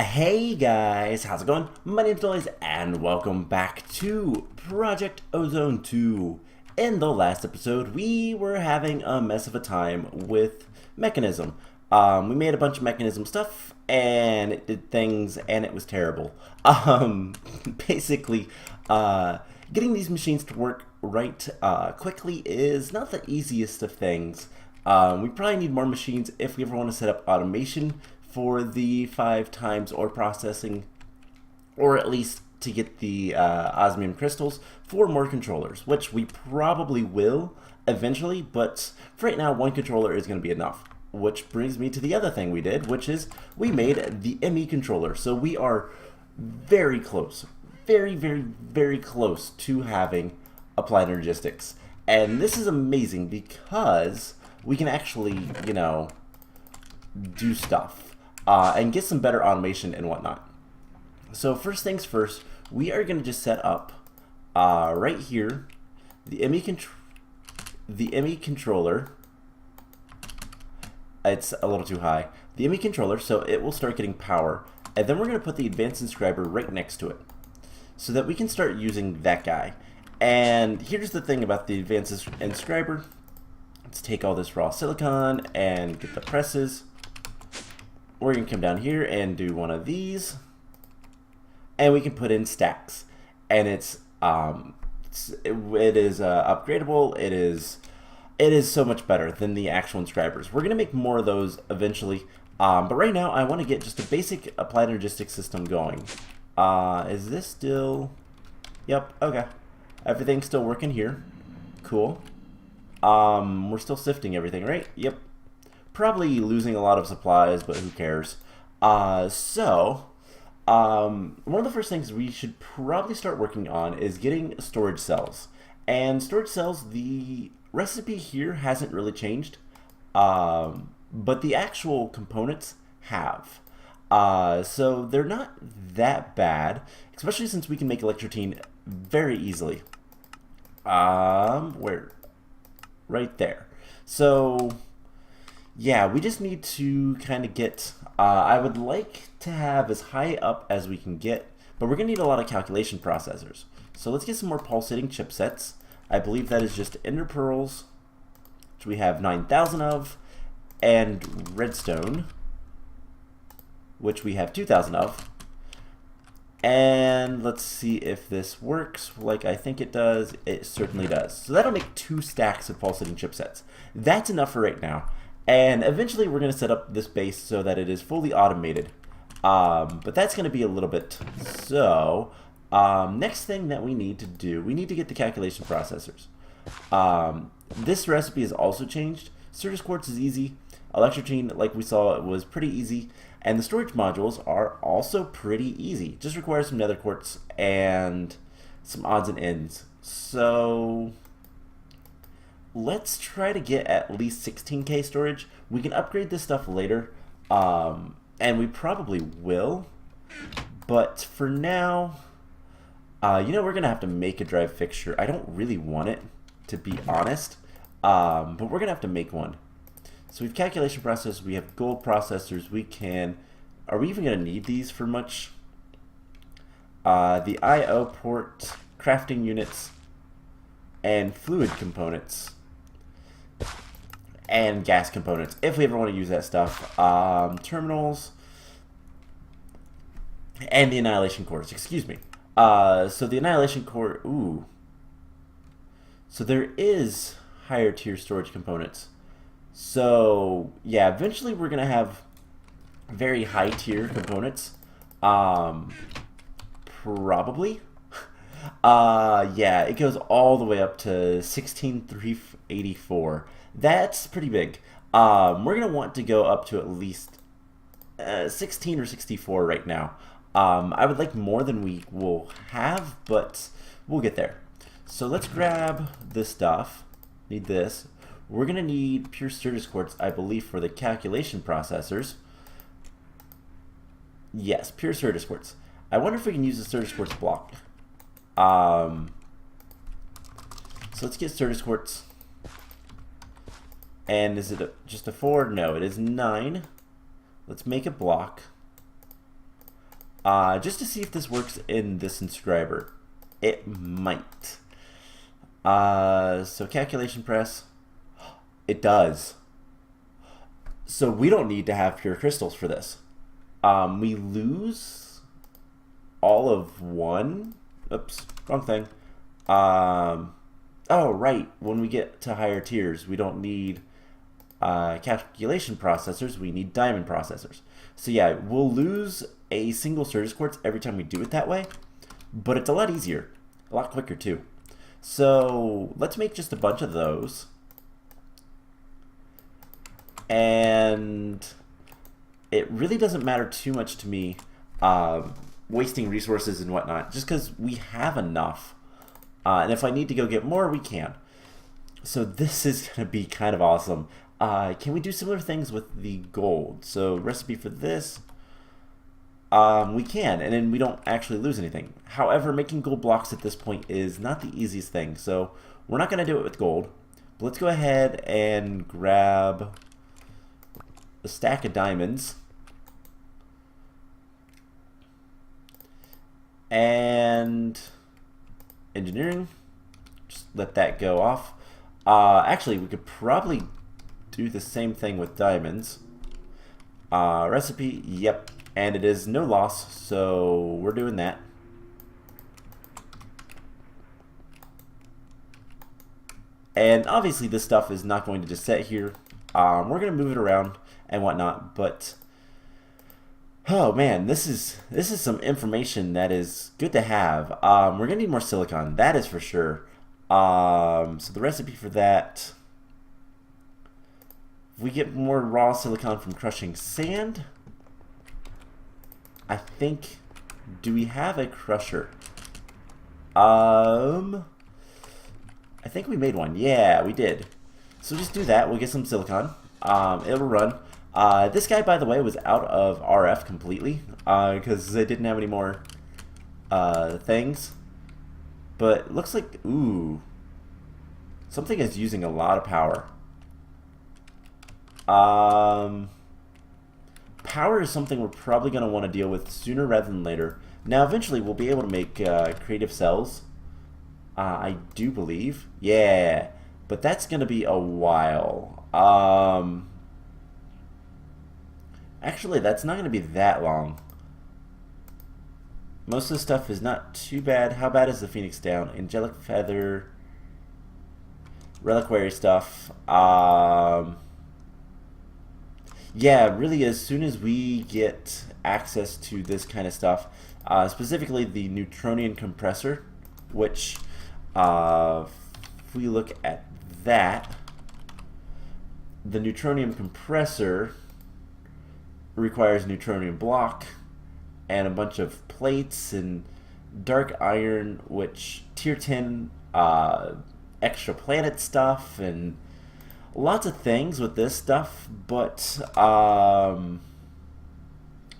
Hey guys, how's it going? My name's Noise and welcome back to Project Ozone 2. In the last episode, we were having a mess of a time with Mechanism. We made a bunch of Mechanism stuff and it did things and it was terrible. Basically, getting these machines to work right quickly is not the easiest of things. We probably need more machines if we ever want to set up automation for the 5 times ore processing, or at least to get the osmium crystals for more controllers, which we probably will eventually, but for right now, 1 controller is going to be enough. Which brings me to the other thing we did, which is we made the ME controller. So we are very close, very close to having applied energistics. And this is amazing because we can actually, do stuff. And get some better automation and whatnot. So first things first, we are going to just set up right here the ME controller. It's a little too high. The ME controller, so it will start getting power, and then we're going to put the advanced inscriber right next to it, so that we can start using that guy. And here's the thing about the advanced inscriber. Let's take all this raw silicon and get the presses. We're going to come down here and do one of these, and we can put in stacks, and it is upgradable. It is so much better than the actual inscribers. We're going to make more of those eventually, but right now I want to get just a basic applied energistics system going. Is this still? Yep. Okay. Everything's still working here. Cool. We're still sifting everything, right? Yep. Probably losing a lot of supplies, but who cares? One of the first things we should probably start working on is getting storage cells. And storage cells, the recipe here hasn't really changed, but the actual components have. So they're not that bad, especially since we can make electrotine very easily. Where? Right there. So yeah, we just need to kind of get, I would like to have as high up as we can get, but we're going to need a lot of calculation processors. So let's get some more pulsating chipsets. I believe that is just ender pearls, which we have 9,000 of, and redstone, which we have 2,000 of. And let's see if this works like I think it does. It certainly does. So that'll make 2 stacks of pulsating chipsets. That's enough for right now. And eventually we're going to set up this base so that it is fully automated. But that's going to be a little bit. So, next thing that we need to do, we need to get the calculation processors. This recipe has also changed. Certus quartz is easy. Electrotine, like we saw, it was pretty easy. And the storage modules are also pretty easy. Just requires some nether quartz and some odds and ends. So let's try to get at least 16K storage. We can upgrade this stuff later, and we probably will. But for now, we're going to have to make a drive fixture. I don't really want it, to be honest, but we're going to have to make one. So we have calculation processors, we have gold processors, are we even going to need these for much? The I/O port, crafting units, and fluid components. And gas components, if we ever want to use that stuff. Terminals, and the annihilation cores, excuse me. So the annihilation core, ooh. So there is higher tier storage components. So yeah, eventually we're going to have very high tier components. Probably. Yeah, it goes all the way up to 16,384. That's pretty big. We're going to want to go up to at least 16 or 64 right now. I would like more than we will have, but we'll get there. So let's grab this stuff. Need this. We're going to need pure Certus quartz, I believe, for the calculation processors. Yes, pure Certus quartz. I wonder if we can use the Certus quartz block. So let's get Certus quartz. And is it just a 4? No, it is 9. Let's make a block. just to see if this works in this inscriber. It might. So calculation press. It does. So we don't need to have pure crystals for this. We lose all of one. Oops, wrong thing. Oh, right. When we get to higher tiers, we don't need calculation processors. We need diamond processors. So yeah, we'll lose a single Certus quartz every time we do it that way, but it's a lot easier, a lot quicker too. So let's make just a bunch of those. And it really doesn't matter too much to me wasting resources and whatnot, just because we have enough. And if I need to go get more, we can. So this is going to be kind of awesome. Can we do similar things with the gold? So recipe for this, we can, and then we don't actually lose anything. However, making gold blocks at this point is not the easiest thing, so we're not going to do it with gold. But let's go ahead and grab a stack of diamonds. And engineering, just let that go off. Actually, we could probably do the same thing with diamonds. Recipe, yep, and it is no loss, so we're doing that. And obviously this stuff is not going to just sit here. We're going to move it around and whatnot, but oh man, this is some information that is good to have. We're going to need more silicon, that is for sure. So the recipe for that, if we get more raw silicon from crushing sand, I think, do we have a crusher? I think we made one. Yeah, we did. So just do that. We'll get some silicon. It'll run. This guy, by the way, was out of RF completely because they didn't have any more things. But it looks like, ooh, something is using a lot of power. Power is something we're probably going to want to deal with sooner rather than later. Now, eventually, we'll be able to make creative cells. I do believe. Yeah, but that's going to be a while. Actually, that's not going to be that long. Most of the stuff is not too bad. How bad is the Phoenix down? Angelic Feather, Reliquary stuff. Yeah, really, as soon as we get access to this kind of stuff, specifically the Neutronian compressor, which, if we look at that, the Neutronium compressor requires Neutronium block and a bunch of plates and dark iron, which tier 10 extra planet stuff and lots of things with this stuff. But in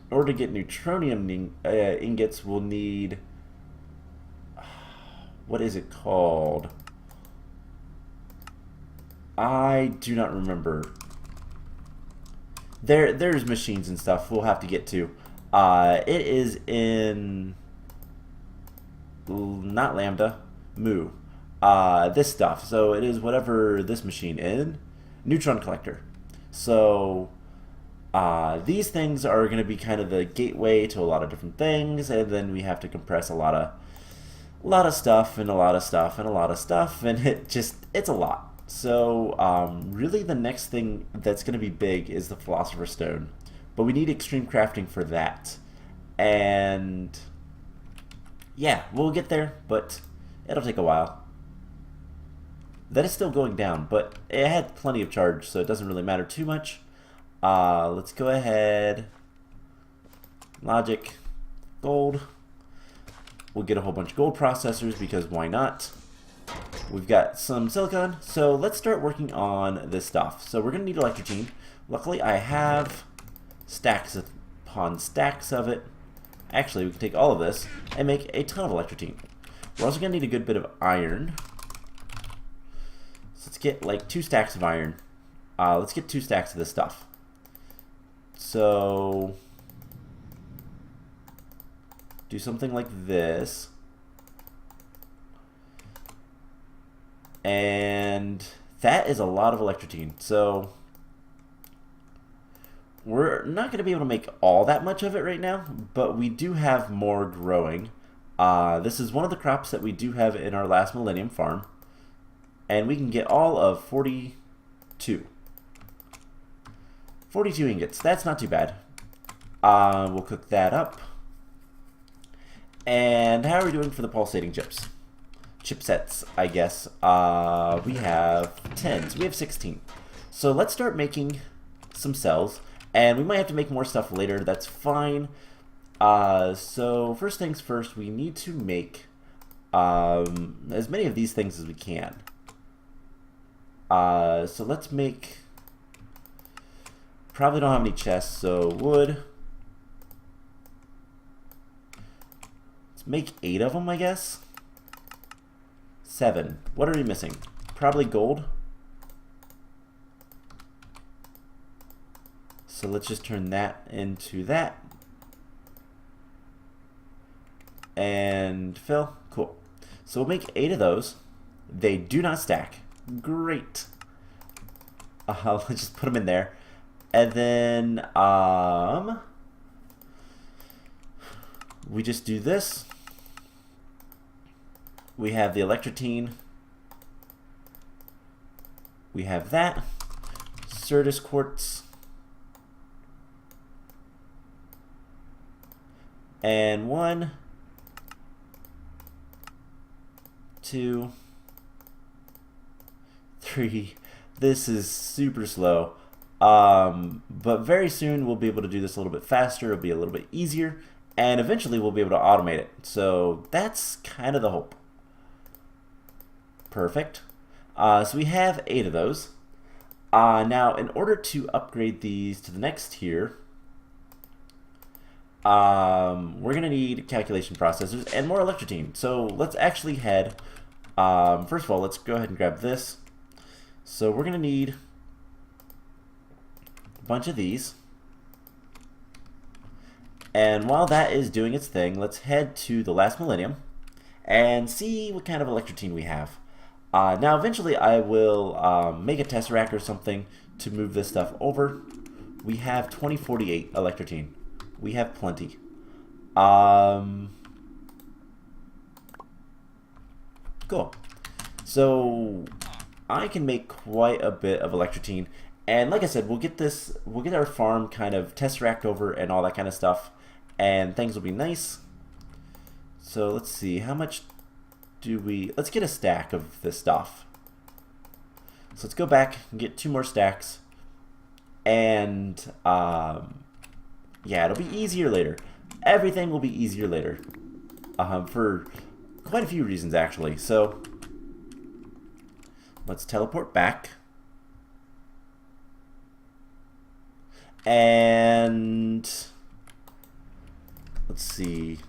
order to get Neutronium ingots, we'll need, what is it called? I do not remember. There's machines and stuff we'll have to get to. It is in, not Lambda, Mu. This stuff. So it is whatever this machine in. Neutron collector. So these things are going to be kind of the gateway to a lot of different things, and then we have to compress a lot of stuff and a lot of stuff and a lot of stuff, and it's a lot. So really the next thing that's going to be big is the Philosopher's Stone. But we need extreme crafting for that. And yeah, we'll get there, but it'll take a while. That is still going down, but it had plenty of charge, so it doesn't really matter too much. Let's go ahead. Logic. Gold. We'll get a whole bunch of gold processors because why not? We've got some silicon, so let's start working on this stuff. So we're going to need electrotine. Luckily, I have stacks upon stacks of it. Actually, we can take all of this and make a ton of electrotine. We're also going to need a good bit of iron. So let's get like 2 stacks of iron. Let's get 2 stacks of this stuff. So do something like this. And that is a lot of electrotine. So we're not going to be able to make all that much of it right now, but we do have more growing. This is one of the crops that we do have in our last Millennium farm. And we can get all of 42. 42 ingots. That's not too bad. We'll cook that up. And how are we doing for the pulsating chips? Chipsets, I guess. We have 10. So we have 16. So let's start making some cells. And we might have to make more stuff later. That's fine. So first things first, we need to make as many of these things as we can. So let's make, probably don't have any chests, so wood. Let's make 8 of them, I guess. 7. What are we missing? Probably gold. So let's just turn that into that. And fill. Cool. So we'll make 8 of those. They do not stack. Great. Let's just put them in there. And then we just do this. We have the electrotine. We have that. Certus quartz. And 1, 2, 3. This is super slow. But very soon we'll be able to do this a little bit faster. It'll be a little bit easier. And eventually we'll be able to automate it. So that's kind of the hope. Perfect. So we have 8 of those. Now, in order to upgrade these to the next tier, we're going to need calculation processors and more electrotine. So let's actually head, first of all, let's go ahead and grab this. So we're going to need a bunch of these. And while that is doing its thing, let's head to the last millennium and see what kind of electrotine we have. Now eventually I will make a tesseract or something to move this stuff over. We have 2048 electrotine. We have plenty. Cool. So I can make quite a bit of electrotine, and like I said, we'll get our farm kind of tesseract over and all that kind of stuff, and things will be nice. So let's see, how much do we? Let's get a stack of this stuff. So let's go back and get 2 more stacks, and yeah, it'll be easier later. Everything will be easier later, for quite a few reasons actually. So let's teleport back. And let's see.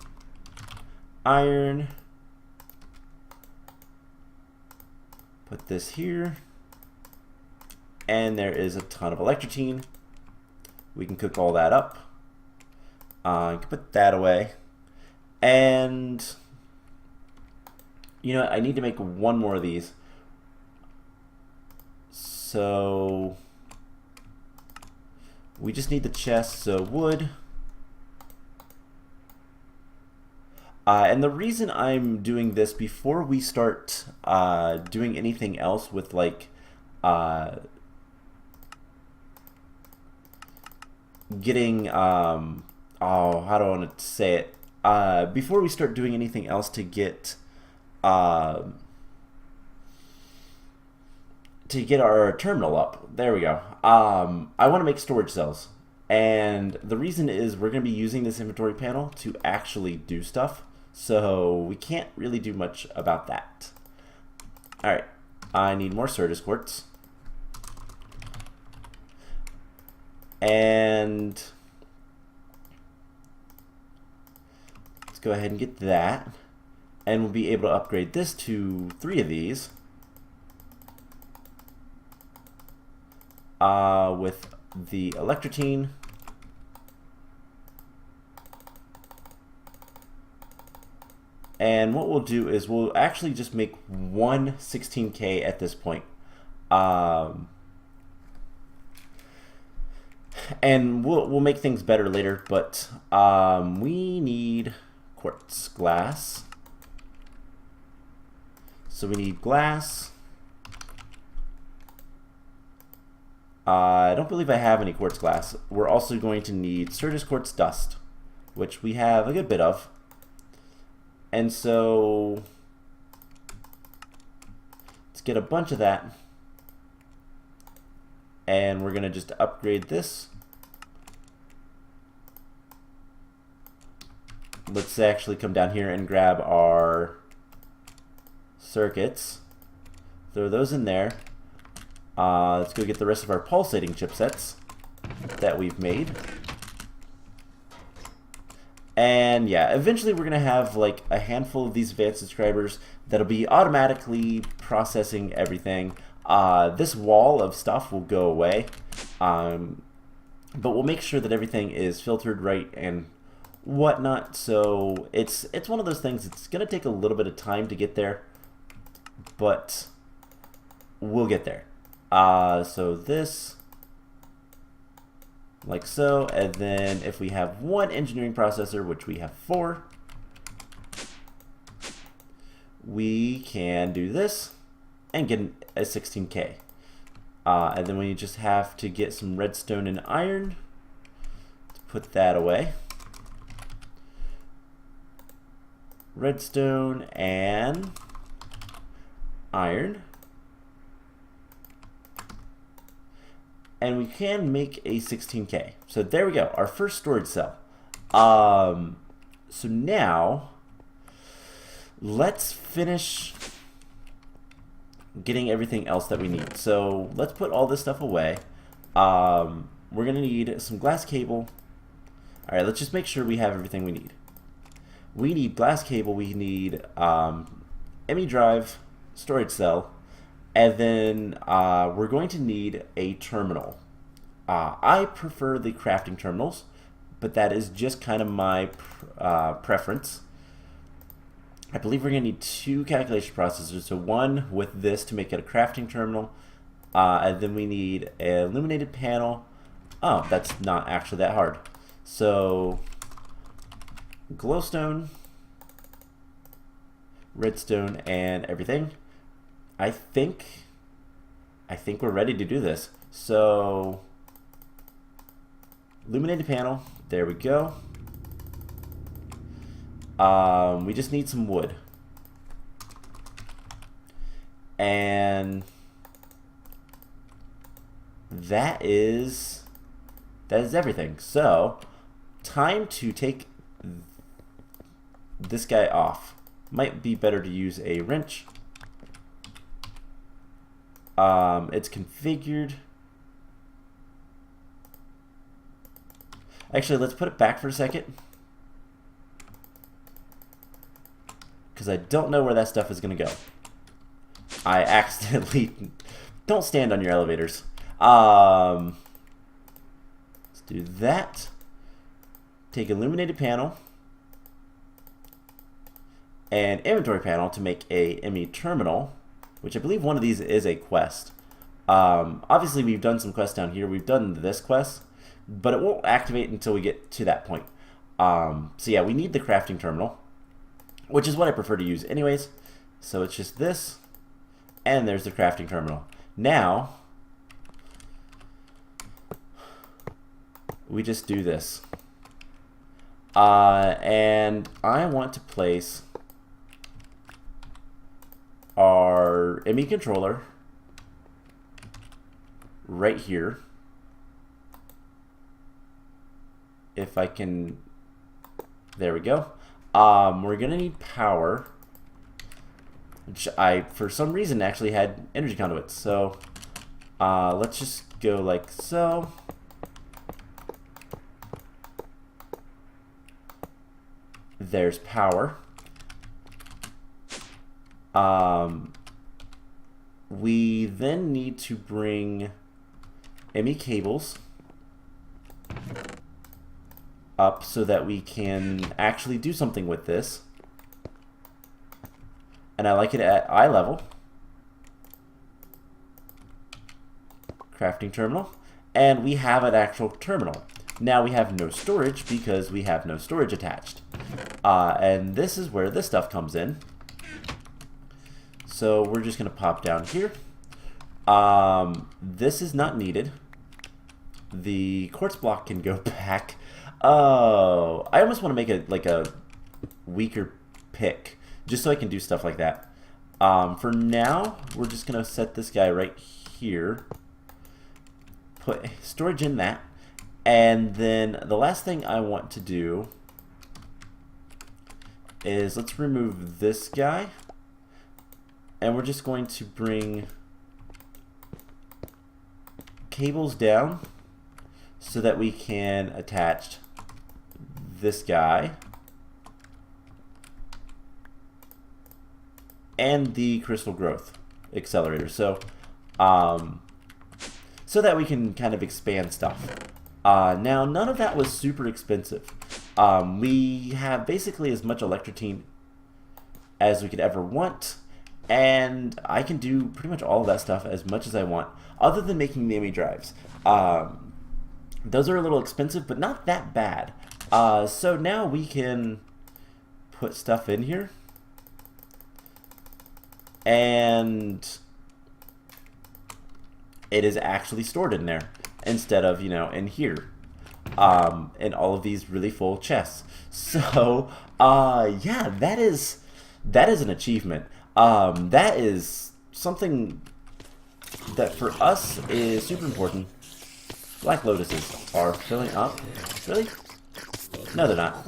Iron. Put this here. And there is a ton of electrotine. We can cook all that up. I can put that away. And you know, I need to make 1 more of these. So we just need the chest, so wood. And the reason I'm doing this before we start doing anything else with like getting oh, how do I want to say it? Before we start doing anything else to get our terminal up. There we go. I want to make storage cells. And the reason is we're going to be using this inventory panel to actually do stuff. So we can't really do much about that. Alright. I need more Certus quartz. And let's go ahead and get that. And we'll be able to upgrade this to 3 of these. With the electrotine. And what we'll do is we'll actually just make one 16K at this point. And we'll make things better later, but we need quartz glass. So we need glass. I don't believe I have any quartz glass. We're also going to need Sturgis quartz dust, which we have a good bit of. And so let's get a bunch of that. And we're going to just upgrade this. Let's actually come down here and grab our circuits. Throw those in there. Let's go get the rest of our pulsating chipsets that we've made. And yeah, eventually we're going to have like a handful of these advanced subscribers that'll be automatically processing everything. This wall of stuff will go away, but we'll make sure that everything is filtered right and whatnot. So it's one of those things. It's going to take a little bit of time to get there, but we'll get there. So this, like so, and then if we have one engineering processor, which we have 4, we can do this and get a 16K. And then we just have to get some redstone and iron to put that away. Redstone and iron. And we can make a 16K. So there we go, our first storage cell. So now, let's finish getting everything else that we need. So let's put all this stuff away. We're gonna need some glass cable. All right, let's just make sure we have everything we need. We need glass cable, we need ME drive, storage cell, and then we're going to need a terminal. I prefer the crafting terminals, but that is just kind of my preference. I believe we're going to need 2 calculation processors, so one with this to make it a crafting terminal, and then we need an illuminated panel. Oh, that's not actually that hard. So glowstone, redstone, and everything. I think we're ready to do this. So illuminated panel, there we go. We just need some wood. And that is everything. So time to take this guy off. Might be better to use a wrench. It's configured. Actually, let's put it back for a second, because I don't know where that stuff is going to go. I accidentally... Don't stand on your elevators. Let's do that. Take illuminated panel and inventory panel to make a ME terminal, which I believe one of these is a quest. Obviously, we've done some quests down here. We've done this quest, but it won't activate until we get to that point. So yeah, we need the crafting terminal, which is what I prefer to use anyways. So it's just this, and there's the crafting terminal. Now, we just do this. And I want to place our ME controller right here. If I can, there we go. We're gonna need power, which I, for some reason, actually had energy conduits. So let's just go like so. There's power. We then need to bring ME cables up so that we can actually do something with this. and I like it at eye level. Crafting terminal, and we have an actual terminal. Now we have no storage because we have no storage attached. And this is where this stuff comes in. So we're just going to pop down here. This is not needed. The quartz block can go back. Oh, I almost want to make it like a weaker pick, just so I can do stuff like that. For now, we're just going to set this guy right here. Put storage in that. And then the last thing I want to do is let's remove this guy. And we're just going to bring cables down so that we can attach this guy and the crystal growth accelerator. So that we can kind of expand stuff. Now, none of that was super expensive. We have basically as much electrotine as we could ever want, and I can do pretty much all of that stuff as much as I want, other than making NAMI drives. Those are a little expensive, but not that bad. So now we can put stuff in here, and it is actually stored in there instead of, you know, in here, in all of these really full chests. So, yeah, that is an achievement. That is something that for us is super important. Black lotuses are filling up. Really? No, they're not.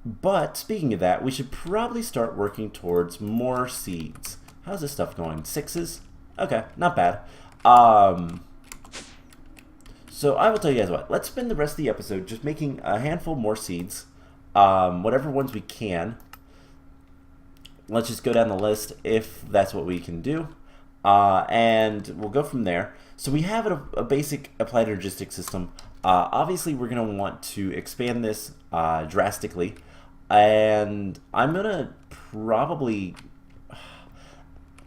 But speaking of that, we should probably start working towards more seeds. How's this stuff going? 6s? Okay, not bad. So I will tell you guys what. Let's spend the rest of the episode just making a handful more seeds. Whatever ones we can. Let's just go down the list if that's what we can do. And we'll go from there. So we have a basic applied logistics system. Obviously, we're going to want to expand this drastically. And I'm going to probably...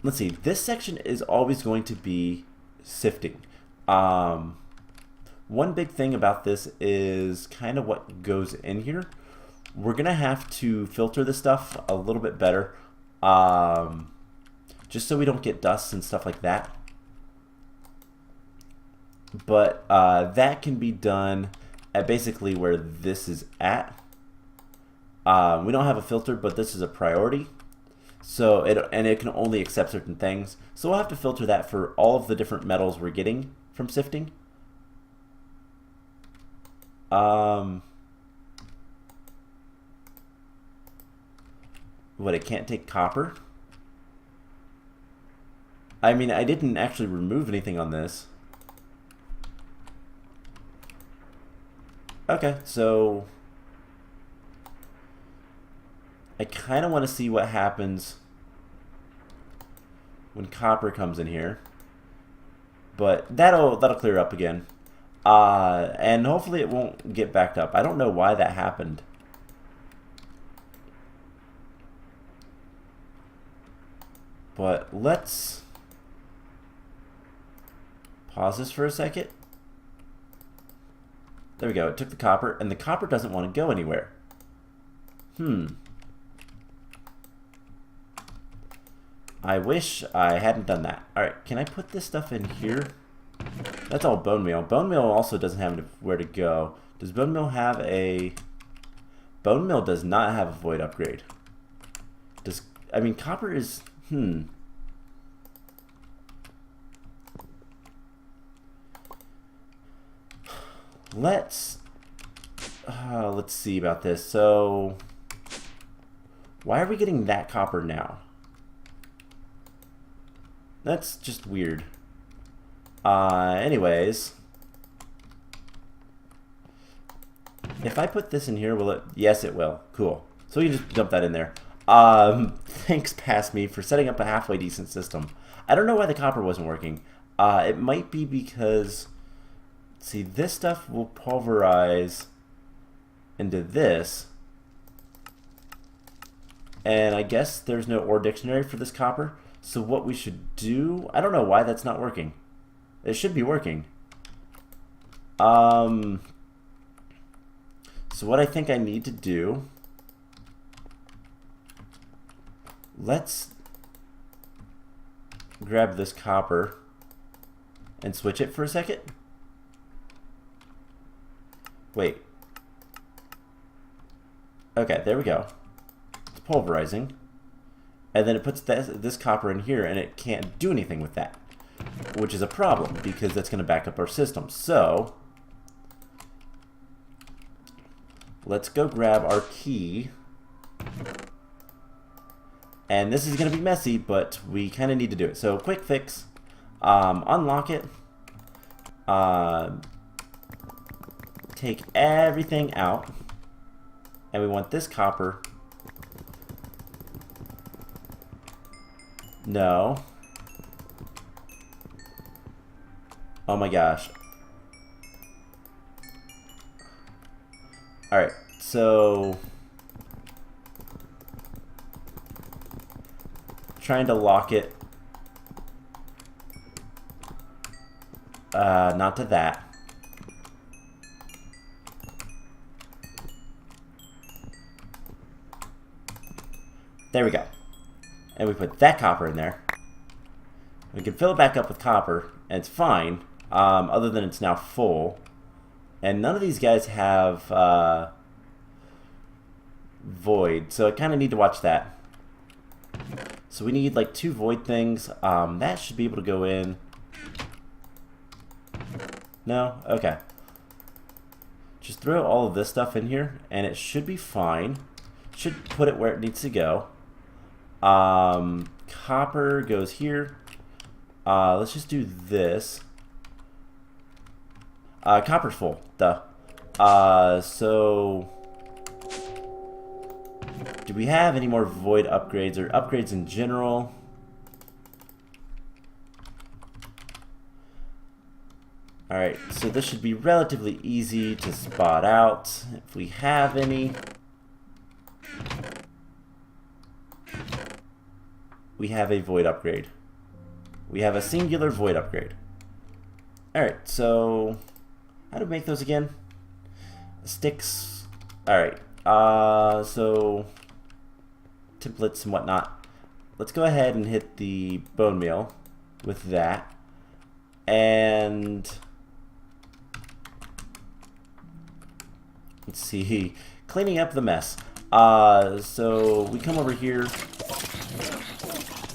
Let's see, this section is always going to be sifting. One big thing about this is kind of what goes in here. We're going to have to filter this stuff a little bit better, just so we don't get dust and stuff like that. But that can be done at basically where this is at. We don't have a filter, but this is a priority. So it can only accept certain things. So we'll have to filter that for all of the different metals we're getting from sifting. What, it can't take copper? I mean, I didn't actually remove anything on this. Okay, so I kind of want to see what happens when copper comes in here, but that'll clear up again, and hopefully it won't get backed up. I don't know why that happened. But let's pause this for a second. There we go. It took the copper, and the copper doesn't want to go anywhere. I wish I hadn't done that. Alright, can I put this stuff in here? That's all bone meal. Bone meal also doesn't have where to go. Does bone meal have a... Bone meal does not have a void upgrade. I mean, copper is... Let's see about this. So, why are we getting that copper now? That's just weird. Anyways, if I put this in here, will it? Yes, it will. Cool. So we can just dump that in there. Thanks, Past Me, for setting up a halfway decent system. I don't know why the copper wasn't working. It might be because, see, this stuff will pulverize into this. And I guess there's no ore dictionary for this copper. So what we should do, I don't know why that's not working. It should be working. So what I think I need to do, let's grab this copper and switch it for a second. Wait. Okay, there we go. It's pulverizing. And then it puts this copper in here, and it can't do anything with that, which is a problem because that's going to back up our system. So let's go grab our key. And this is going to be messy, but we kind of need to do it. So quick fix, unlock it, take everything out, and we want this copper. No. Oh my gosh. Alright, so trying to lock it. Not to that. There we go. And we put that copper in there. We can fill it back up with copper, and it's fine, other than it's now full. And none of these guys have void, so I kind of need to watch that. So we need like 2 void things. That should be able to go in. No? Okay. Just throw all of this stuff in here, and it should be fine. Should put it where it needs to go. Copper goes here. Let's just do this. Copper's full. Duh. So do we have any more void upgrades or upgrades in general? Alright, so this should be relatively easy to spot out if we have any. We have a void upgrade. We have a singular void upgrade. Alright, so how to make those again? Sticks. Alright, so templates and whatnot. Let's go ahead and hit the bone meal with that. And let's see, cleaning up the mess. So we come over here.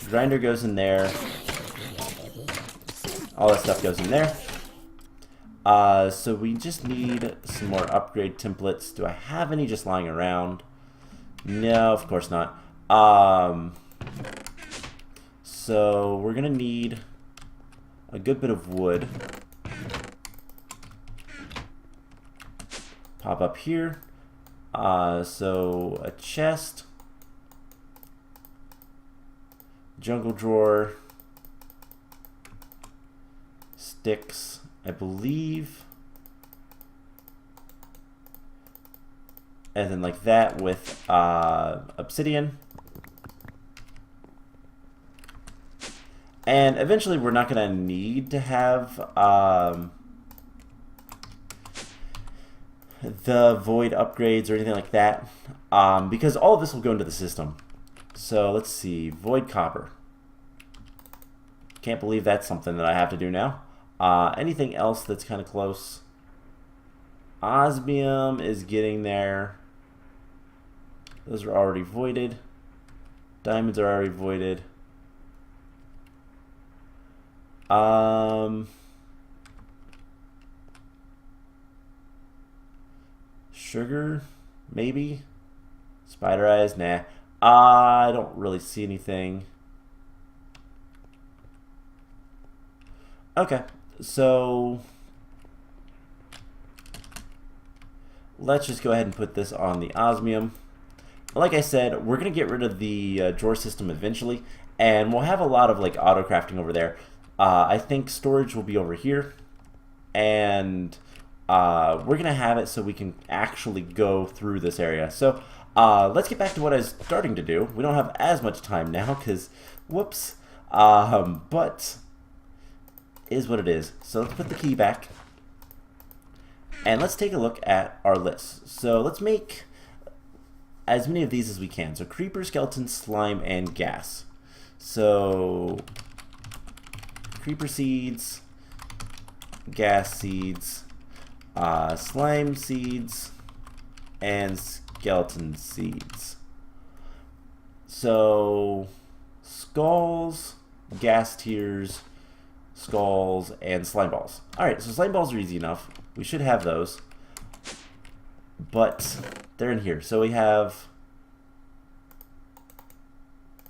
Grinder goes in there. All that stuff goes in there. So we just need some more upgrade templates. Do I have any just lying around? No, of course not. So we're gonna need a good bit of wood. Pop up here. So a chest. Jungle drawer. Sticks, I believe. And then like that with obsidian. And eventually we're not going to need to have the void upgrades or anything like that, because all of this will go into the system. So let's see, void copper. Can't believe that's something that I have to do now. Anything else that's kind of close? Osmium is getting there. Those are already voided. Diamonds are already voided. Sugar, maybe. Spider eyes, nah. I don't really see anything. Okay, so let's just go ahead and put this on the osmium. Like I said, we're gonna get rid of the drawer system eventually, and we'll have a lot of like auto crafting over there. I think storage will be over here, and we're gonna have it so we can actually go through this area. So Let's get back to what I was starting to do. We don't have as much time now because, whoops. But is what it is. So let's put the key back. And let's take a look at our list. So let's make as many of these as we can. So creeper, skeleton, slime, and gas. So creeper seeds, gas seeds, slime seeds, and skeleton seeds. So skulls, gas tiers, skulls, and slime balls. Alright, so slime balls are easy enough. We should have those. But they're in here. So we have...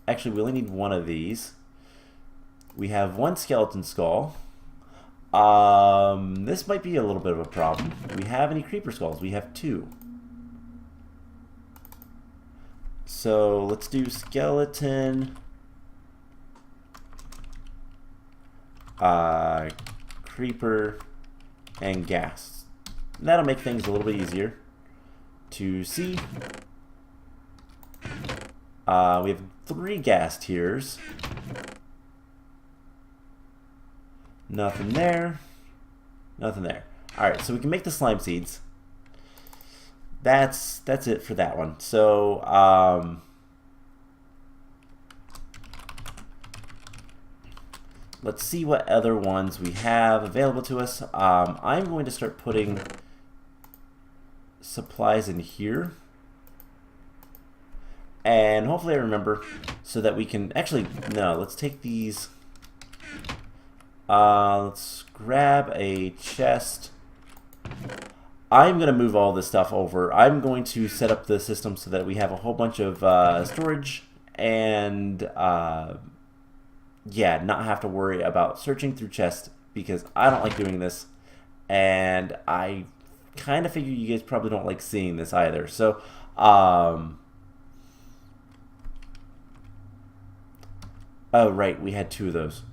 Actually, we only need one of these. We have one skeleton skull. This might be a little bit of a problem. Do we have any creeper skulls? We have 2. So let's do skeleton, creeper, and gas. That'll make things a little bit easier to see. We have 3 gas tiers. Nothing there. Nothing there. Alright, so we can make the slime seeds. That's it for that one. So, let's see what other ones we have available to us. I'm going to start putting supplies in here. And hopefully I remember so that we can... Actually, no, let's take these... let's grab a chest. I'm going to move all this stuff over. I'm going to set up the system so that we have a whole bunch of storage and... yeah, not have to worry about searching through chests because I don't like doing this, and I kind of figure you guys probably don't like seeing this either. So, oh right, we had 2 of those.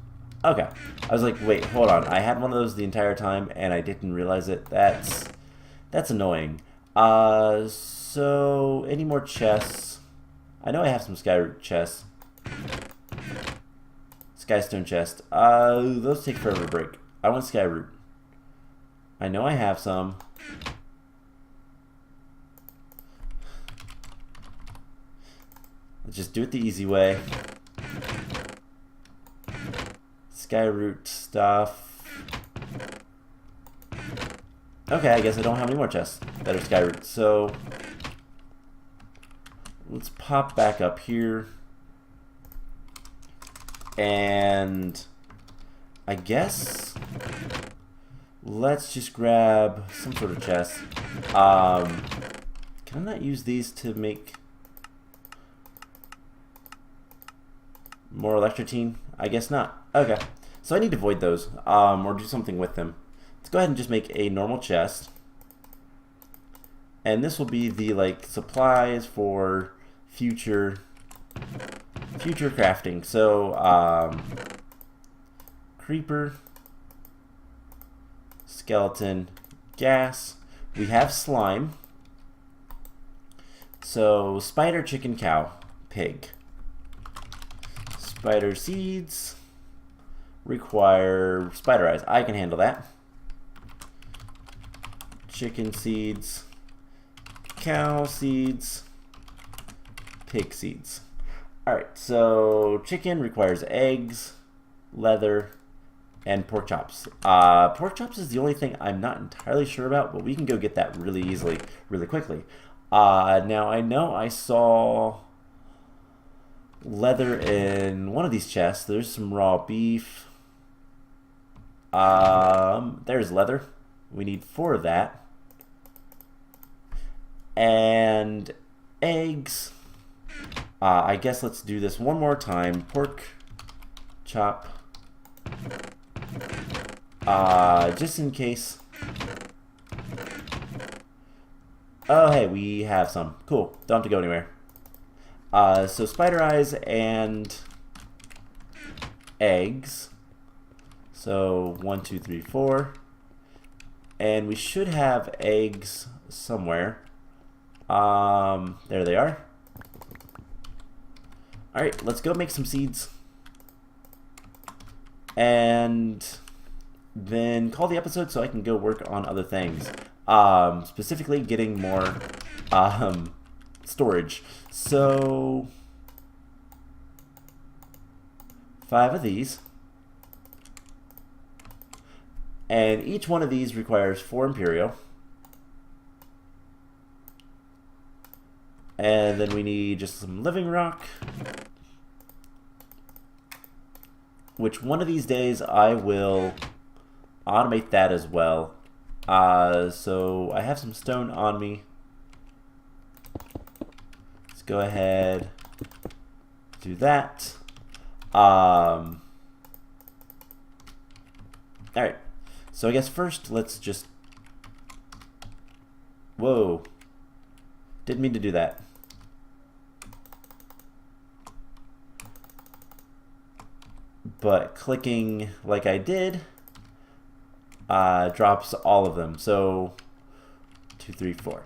Okay, I was like, wait, hold on, I had one of those the entire time and I didn't realize it. That's annoying. So any more chests? I know I have some skyroot chests. Skystone chest. Those take forever to break. I want skyroot. I know I have some. Let's just do it the easy way. Skyroot stuff. Okay, I guess I don't have any more chests that are skyroot. So let's pop back up here. And I guess let's just grab some sort of chest. Can I not use these to make more electrotine? I guess not. Okay, so I need to void those or do something with them. Let's go ahead and just make a normal chest, and this will be the like supplies for future crafting. So creeper, skeleton, gas. We have slime. So spider, chicken, cow, pig. Spider seeds require spider eyes. I can handle that. Chicken seeds, cow seeds, pig seeds. Alright, so chicken requires eggs, leather, and pork chops. Pork chops is the only thing I'm not entirely sure about, but we can go get that really easily, really quickly. Now, I know I saw leather in one of these chests. There's some raw beef. There's leather. We need 4 of that. And eggs. I guess let's do this one more time. Pork chop. Just in case. Oh, hey, we have some. Cool. Don't have to go anywhere. So spider eyes and eggs. So 1, 2, 3, 4. And we should have eggs somewhere. There they are. Alright, let's go make some seeds. And then call the episode so I can go work on other things. Specifically getting more storage. So 5 of these. And each one of these requires 4 Imperial. And then we need just some living rock. Which one of these days I will automate that as well. So I have some stone on me. Let's go ahead, do that. Alright, so I guess first let's just... Whoa. Didn't mean to do that. But clicking like I did drops all of them. So 2, 3, 4.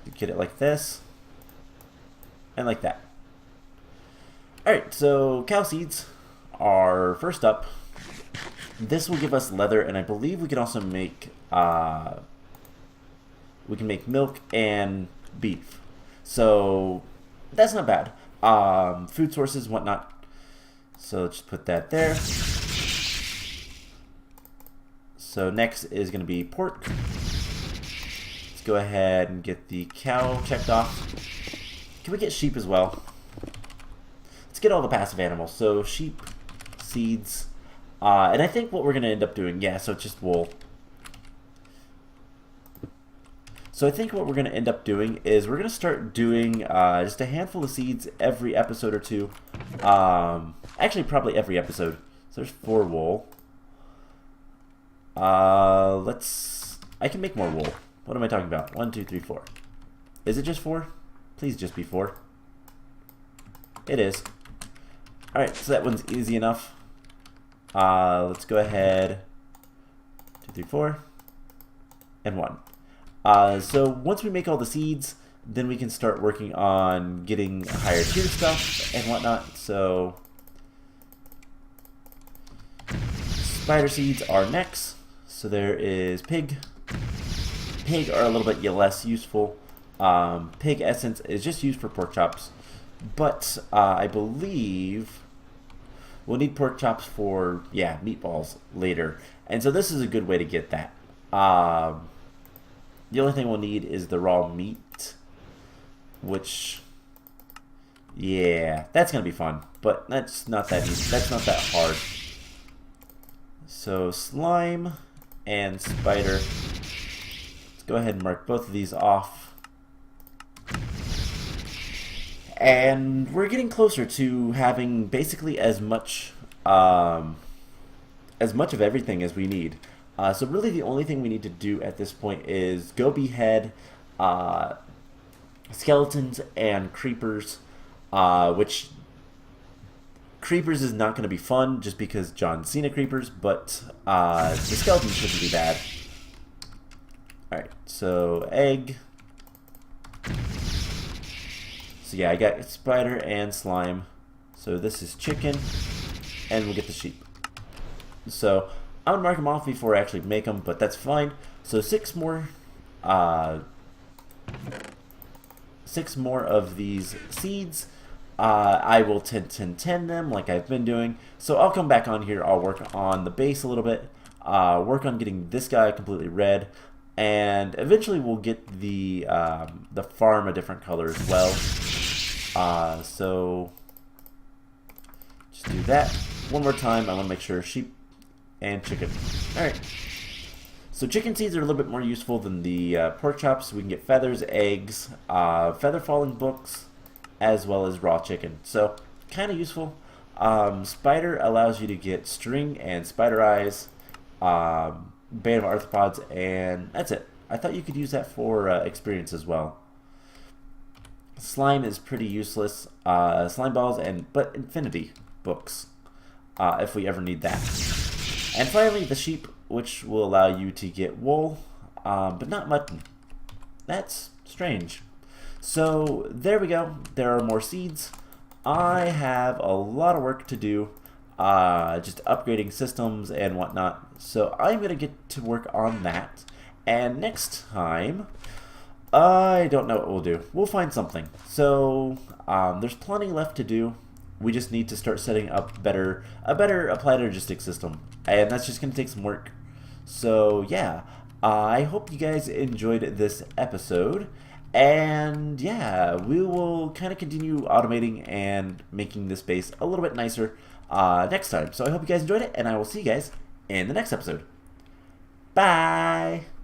You get it like this and like that. Alright, so cow seeds are first up. This will give us leather, and I believe we can also make milk and beef. So that's not bad. Food sources, whatnot. So let's just put that there. So next is going to be pork. Let's go ahead and get the cow checked off. Can we get sheep as well? Let's get all the passive animals. So sheep, seeds, and I think what we're going to end up doing, yeah, so it's just wool. So I think what we're going to end up doing is we're going to start doing just a handful of seeds every episode or two. Actually, probably every episode. So there's 4 wool. I can make more wool. What am I talking about? 1, 2, 3, 4. Is it just 4? Please just be 4. It is. Alright, so that one's easy enough. Let's go ahead. 2, 3, 4. And 1. So once we make all the seeds, then we can start working on getting higher tier stuff and whatnot. So spider seeds are next. So there is pig. Pig are a little bit less useful. Pig essence is just used for pork chops. But I believe we'll need pork chops for, yeah, meatballs later. And so this is a good way to get that. The only thing we'll need is the raw meat, which, yeah, that's going to be fun, but that's not that easy. That's not that hard. So slime and spider. Let's go ahead and mark both of these off. And we're getting closer to having basically as much of everything as we need. So really the only thing we need to do at this point is go behead skeletons and creepers, which creepers is not going to be fun just because John Cena creepers, but the skeletons shouldn't be bad. Alright, so egg. So yeah, I got spider and slime. So this is chicken, and we'll get the sheep. So I would mark them off before I actually make them, but that's fine. So 6 more of these seeds. I will 10 them like I've been doing. So I'll come back on here. I'll work on the base a little bit. Work on getting this guy completely red, and eventually we'll get the farm a different color as well. So just do that one more time. I want to make sure sheep and chicken. Alright. So chicken seeds are a little bit more useful than the pork chops. We can get feathers, eggs, feather falling books, as well as raw chicken. So kind of useful. Spider allows you to get string and spider eyes, band of arthropods, and that's it. I thought you could use that for experience as well. Slime is pretty useless. Slime balls but infinity books, if we ever need that. And finally, the sheep, which will allow you to get wool, but not mutton. That's strange. So there we go. There are more seeds. I have a lot of work to do, just upgrading systems and whatnot. So I'm going to get to work on that. And next time, I don't know what we'll do. We'll find something. So there's plenty left to do. We just need to start setting up a better applied logistics system. And that's just going to take some work. So yeah, I hope you guys enjoyed this episode. And yeah, we will kind of continue automating and making this base a little bit nicer next time. So I hope you guys enjoyed it, and I will see you guys in the next episode. Bye!